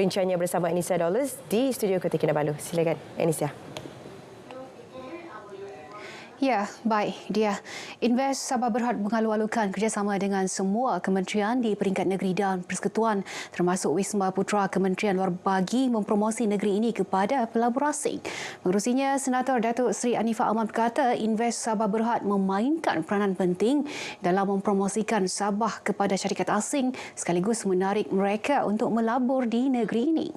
perinciannya bersama Anisia Dollars di studio Kota Kinabalu. Silakan Anisia. Ya, baik dia. Invest Sabah Berhad mengalu-alukan kerjasama dengan semua kementerian di peringkat negeri dan persekutuan termasuk Wisma Putra Kementerian Luar bagi mempromosi negeri ini kepada pelabur asing. Mengurusinya, Senator Datuk Seri Anifah Aman berkata Invest Sabah Berhad memainkan peranan penting dalam mempromosikan Sabah kepada syarikat asing sekaligus menarik mereka untuk melabur di negeri ini.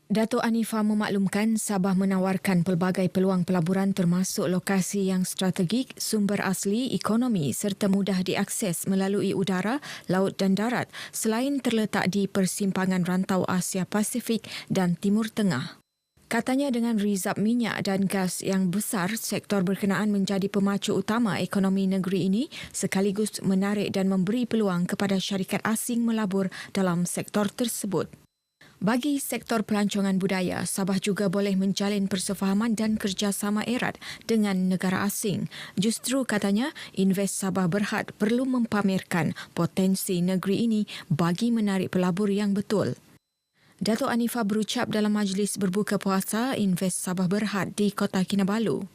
Datuk Anifah memaklumkan Sabah menawarkan pelbagai peluang pelaburan termasuk lokasi yang strategik, sumber asli, ekonomi serta mudah diakses melalui udara, laut dan darat selain terletak di persimpangan rantau Asia Pasifik dan Timur Tengah. Katanya dengan rizab minyak dan gas yang besar, sektor berkenaan menjadi pemacu utama ekonomi negeri ini sekaligus menarik dan memberi peluang kepada syarikat asing melabur dalam sektor tersebut. Bagi sektor pelancongan budaya, Sabah juga boleh menjalin persefahaman dan kerjasama erat dengan negara asing. Justru katanya, Invest Sabah Berhad perlu mempamerkan potensi negeri ini bagi menarik pelabur yang betul. Datuk Anifah berucap dalam majlis berbuka puasa Invest Sabah Berhad di Kota Kinabalu.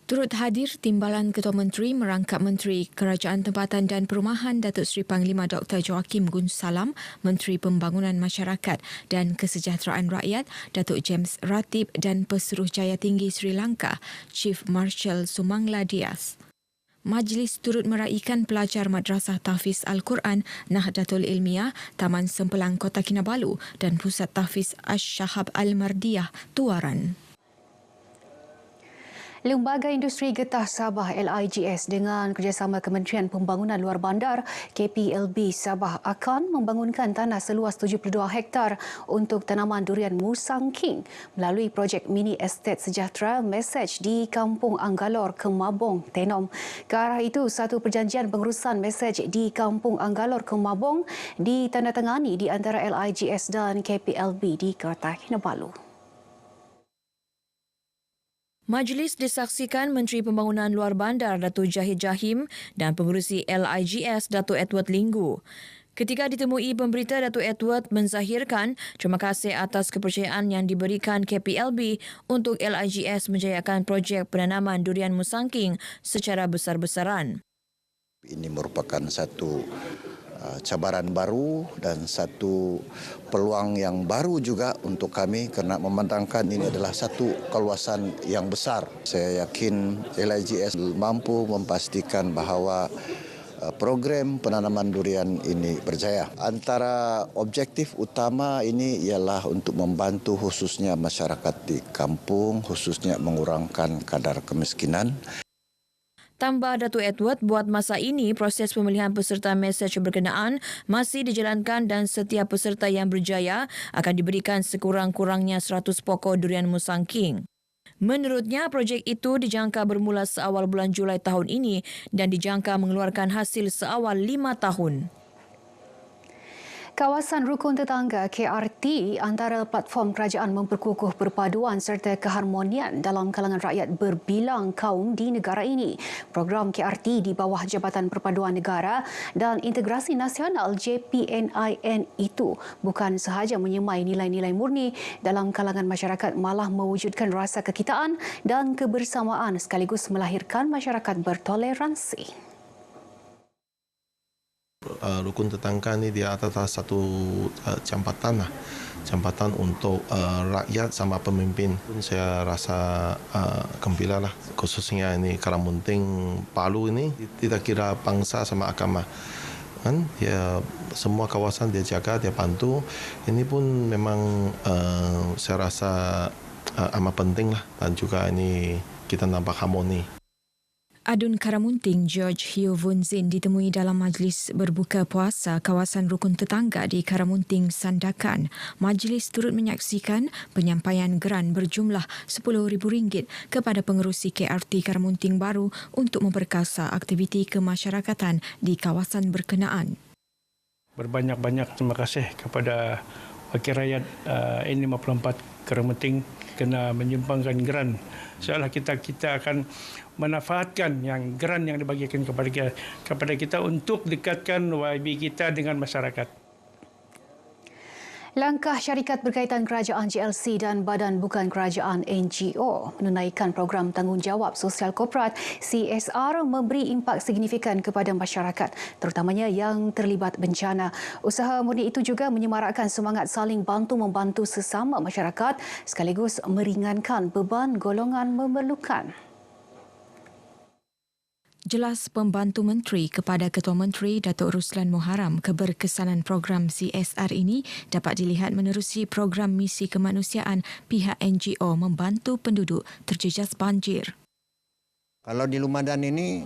Turut hadir Timbalan Ketua Menteri merangkap Menteri Kerajaan Tempatan dan Perumahan Datuk Seri Panglima Dr. Joaquim Gunsalam, Menteri Pembangunan Masyarakat dan Kesejahteraan Rakyat Datuk James Ratib dan Pesuruh Jaya Tinggi Sri Lanka Chief Marshal Sumangla Dias. Majlis turut meraihkan pelajar Madrasah Tahfiz Al-Quran Nahdlatul Ilmiah Taman Sempelang Kota Kinabalu dan Pusat Tahfiz Ash-Shahab Al-Mardiyah Tuaran. Lembaga Industri Getah Sabah LIGS dengan kerjasama Kementerian Pembangunan Luar Bandar KPLB Sabah akan membangunkan tanah seluas 72 hektar untuk tanaman durian Musang King melalui projek mini estate sejahtera Mesej di Kampung Anggalor, Kemabong, Tenom. Ke arah itu, satu perjanjian pengurusan Mesej di Kampung Anggalor, Kemabong ditandatangani di antara LIGS dan KPLB di Kota Kinabalu. Majlis disaksikan Menteri Pembangunan Luar Bandar Datuk Jahid Jahim dan pengurusi LIGS Datuk Edward Linggu. Ketika ditemui pemberita, Datuk Edward menzahirkan terima kasih atas kepercayaan yang diberikan KPLB untuk LIGS menjayakan projek penanaman durian Musang King secara besar-besaran. Ini merupakan satu cabaran baru dan satu peluang yang baru juga untuk kami kerana memandangkan ini adalah satu kawasan yang besar. Saya yakin LIGS mampu memastikan bahawa program penanaman durian ini berjaya. Antara objektif utama ini ialah untuk membantu khususnya masyarakat di kampung, khususnya mengurangkan kadar kemiskinan. Tambah Datuk Edward, buat masa ini proses pemilihan peserta mesej berkenaan masih dijalankan dan setiap peserta yang berjaya akan diberikan sekurang-kurangnya 100 pokok durian Musang King. Menurutnya, projek itu dijangka bermula seawal bulan Julai tahun ini dan dijangka mengeluarkan hasil seawal 5 tahun. Kawasan rukun tetangga KRT antara platform kerajaan memperkukuh perpaduan serta keharmonian dalam kalangan rakyat berbilang kaum di negara ini. Program KRT di bawah Jabatan Perpaduan Negara dan Integrasi Nasional JPNIN itu bukan sahaja menyemai nilai-nilai murni dalam kalangan masyarakat, malah mewujudkan rasa kekitaan dan kebersamaan sekaligus melahirkan masyarakat bertoleransi. Rukun tetangga ni dia adalah satu jambatan jambatan untuk rakyat sama pemimpin. Saya rasa gembira lah, khususnya ini Karamunting Palu ini tidak kira bangsa sama agama. Kan dia semua kawasan dia jaga, dia bantu. Ini pun memang saya rasa amat penting lah, dan juga ini kita nampak harmoni. Adun Karamunting George Heo Vun Zin ditemui dalam majlis berbuka puasa kawasan rukun tetangga di Karamunting Sandakan. Majlis turut menyaksikan penyampaian geran berjumlah RM10,000 kepada pengerusi KRT Karamunting baru untuk memperkasa aktiviti kemasyarakatan di kawasan berkenaan. Berbanyak-banyak terima kasih kepada Wakil Rakyat N54 Karamunting kena menyumbangkan geran. Seolah kita akan memanfaatkan yang geran yang dibagikan kepada kita untuk dekatkan YB kita dengan masyarakat. Langkah syarikat berkaitan kerajaan GLC dan Badan Bukan Kerajaan NGO menunaikan program tanggungjawab sosial korporat CSR memberi impak signifikan kepada masyarakat, terutamanya yang terlibat bencana. Usaha murni itu juga menyemarakkan semangat saling bantu-membantu sesama masyarakat sekaligus meringankan beban golongan memerlukan. Jelas pembantu menteri kepada Ketua Menteri Datuk Ruslan Muharram, keberkesanan program CSR ini dapat dilihat menerusi program misi kemanusiaan pihak NGO membantu penduduk terjejas banjir. Kalau di Lumadan ini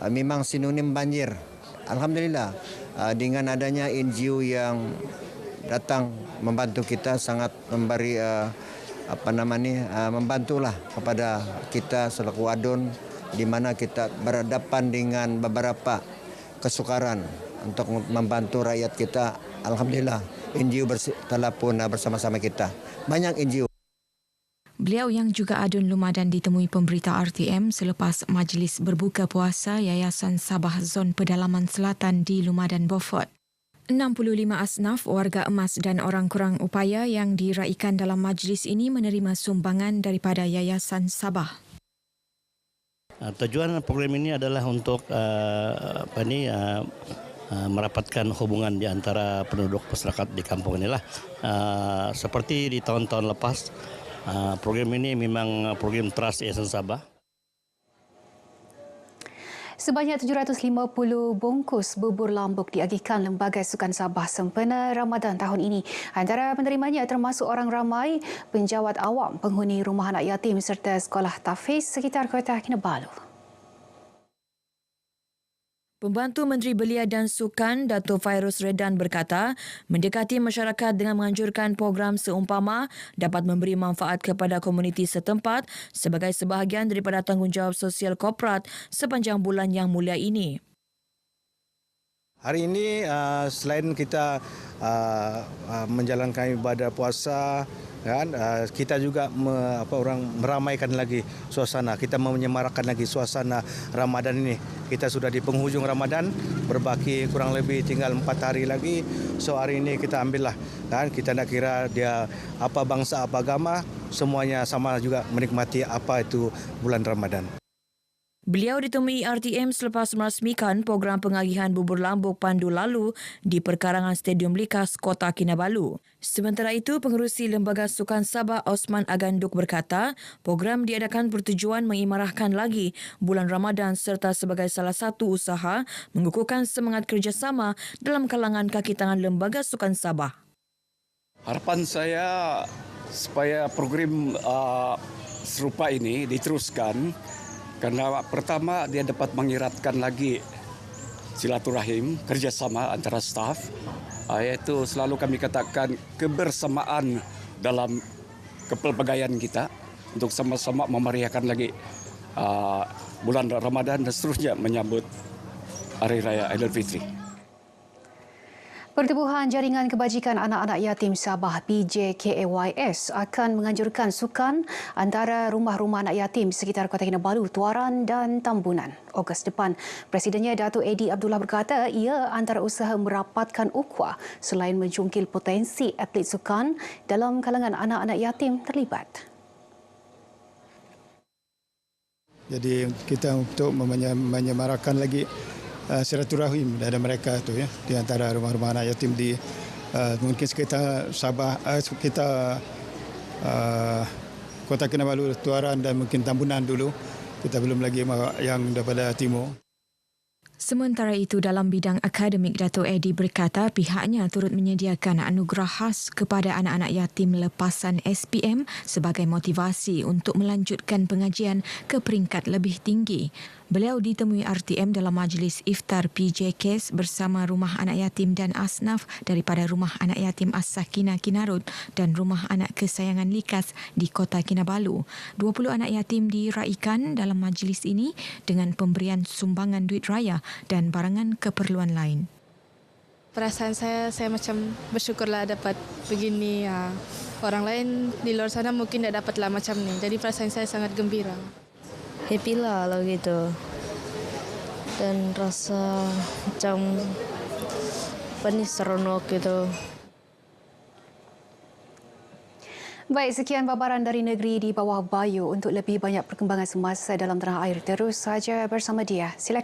memang sinonim banjir. Alhamdulillah dengan adanya NGO yang datang membantu kita sangat memberi membantulah kepada kita selaku wadon, di mana kita berhadapan dengan beberapa kesukaran untuk membantu rakyat kita. Alhamdulillah, NGO telah pun bersama-sama kita. Banyak NGO. Beliau yang juga adun Lumadan ditemui pemberita RTM selepas majlis berbuka puasa Yayasan Sabah Zon Pedalaman Selatan di Lumadan Beaufort. 65 asnaf, warga emas dan orang kurang upaya yang diraikan dalam majlis ini menerima sumbangan daripada Yayasan Sabah. Tujuan program ini adalah untuk merapatkan hubungan di antara penduduk masyarakat di kampung inilah. Seperti di tahun-tahun lepas, program ini memang program Trust Yayasan Sabah. Sebanyak 750 bungkus bubur lambuk diagihkan Lembaga Sukan Sabah sempena Ramadan tahun ini. Antara penerimanya termasuk orang ramai, penjawat awam, penghuni rumah anak yatim serta sekolah tahfiz sekitar Kota Kinabalu. Pembantu Menteri Belia dan Sukan Datuk Fairuz Redan berkata, mendekati masyarakat dengan menganjurkan program seumpama dapat memberi manfaat kepada komuniti setempat sebagai sebahagian daripada tanggungjawab sosial korporat sepanjang bulan yang mulia ini. Hari ini selain kita menjalankan ibadah puasa, kan, kita juga meramaikan lagi suasana. Kita menyemarakkan lagi suasana Ramadan ini. Kita sudah di penghujung Ramadan, berbaki kurang lebih tinggal 4 hari lagi. So hari ini kita ambillah, kan, kita nak kira dia apa bangsa, apa agama, semuanya sama juga menikmati apa itu bulan Ramadan. Beliau ditemui RTM selepas merasmikan program pengagihan bubur lambuk Pandu lalu di perkarangan Stadium Likas, Kota Kinabalu. Sementara itu, pengerusi Lembaga Sukan Sabah Osman Aganduk berkata, program diadakan bertujuan mengimarahkan lagi bulan Ramadan serta sebagai salah satu usaha mengukuhkan semangat kerjasama dalam kalangan kaki tangan Lembaga Sukan Sabah. Harapan saya supaya program serupa ini diteruskan, karena pertama dia dapat mengiratkan lagi silaturahim, kerjasama antara staf, iaitu selalu kami katakan kebersamaan dalam kepelbagaian kita untuk sama-sama memeriahkan lagi bulan Ramadan dan seterusnya menyambut Hari Raya Aidilfitri. Pertubuhan Jaringan Kebajikan Anak-anak Yatim Sabah PJKAYS akan menganjurkan sukan antara rumah-rumah anak yatim sekitar Kota Kinabalu, Tuaran dan Tambunan. Ogos depan, Presidennya Datuk Eddie Abdullah berkata ia antara usaha merapatkan ukhuwah selain menjungkil potensi atlet sukan dalam kalangan anak-anak yatim terlibat. Jadi kita untuk menyemarakkan lagi silaturahim dari mereka tu, ya, di antara rumah-rumah anak yatim di mungkin sekitar Sabah, sekitar Kota Kinabalu, Tuaran dan mungkin Tambunan dulu. Kita belum lagi yang daripada timur. Sementara itu, dalam bidang akademik, Datuk Eddie berkata pihaknya turut menyediakan anugerah khas kepada anak-anak yatim lepasan SPM sebagai motivasi untuk melanjutkan pengajian ke peringkat lebih tinggi. Beliau ditemui RTM dalam majlis iftar PJKs bersama Rumah Anak Yatim dan Asnaf daripada Rumah Anak Yatim As-Sakinah Kinarut dan Rumah Anak Kesayangan Likas di Kota Kinabalu. 20 anak yatim diraikan dalam majlis ini dengan pemberian sumbangan duit raya dan barangan keperluan lain. Perasaan saya macam bersyukurlah dapat begini. Orang lain di luar sana mungkin tidak dapatlah macam ni. Jadi perasaan saya sangat gembira. Happy lah kalau gitu. Dan rasa macam seronok gitu. Baik, sekian paparan dari negeri di bawah Bayu. Untuk lebih banyak perkembangan semasa dalam tanah air, terus saja bersama dia. Silakan.